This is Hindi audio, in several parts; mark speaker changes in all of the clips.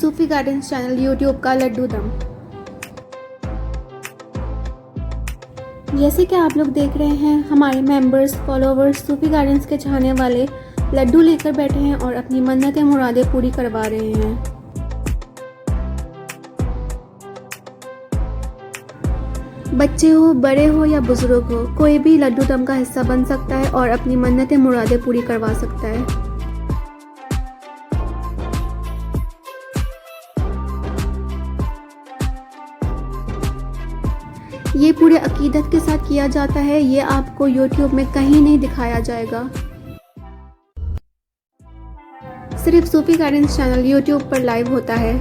Speaker 1: सूफी गार्डन्स चैनल यूट्यूब का लड्डू दम। जैसे कि आप लोग देख रहे हैं, हमारे मेंबर्स, फॉलोवर्स, सूफी गार्डन्स के चाहने वाले लड्डू लेकर बैठे हैं और अपनी मन्नतें मुरादें पूरी करवा रहे हैं। बच्चे हो, बड़े हो या बुजुर्ग हो, कोई भी लड्डू दम का हिस्सा बन सकता है और अपनी मन्नतें मुरादें पूरी करवा सकता है। ये पूरे अकीदत के साथ किया जाता है। ये आपको YouTube में कहीं नहीं दिखाया जाएगा। सिर्फ सूफी गार्डन्स चैनल YouTube पर लाइव होता है।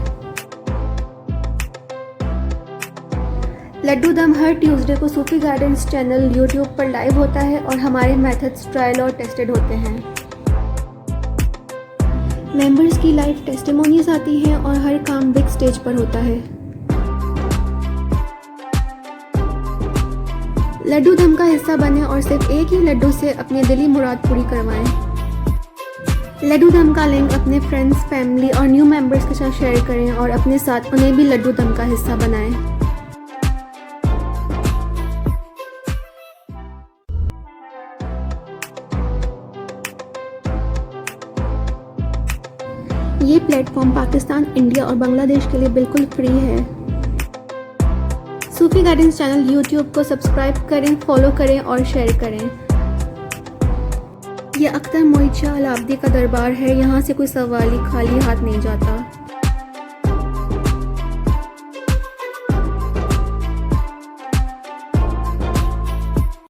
Speaker 1: लड्डू दम हर ट्यूसडे को सूफी गार्डन्स चैनल YouTube पर लाइव होता है और हमारे मेथड्स ट्रायल और टेस्टेड होते हैं। मेंबर्स की लाइव टेस्टिमोनीज आती हैं और हर काम बिग स्टेज पर होता है। लड्डू दम का हिस्सा बने और सिर्फ एक ही लड्डू से अपनी दिली मुराद पूरी करवाएं। लड्डू दम का लिंक अपने फ्रेंड्स, फैमिली और न्यू मेंबर्स के साथ शेयर करें और अपने साथ उन्हें भी लड्डू दम का हिस्सा बनाएं। ये प्लेटफॉर्म पाकिस्तान, इंडिया और बांग्लादेश के लिए बिल्कुल फ्री है। सूफी गार्डन्स चैनल YouTube को सब्सक्राइब करें, फॉलो करें और शेयर करें। यह अख्तर मोहित शाह अल आबदी का दरबार है। यहाँ से कोई सवाली खाली हाथ नहीं जाता।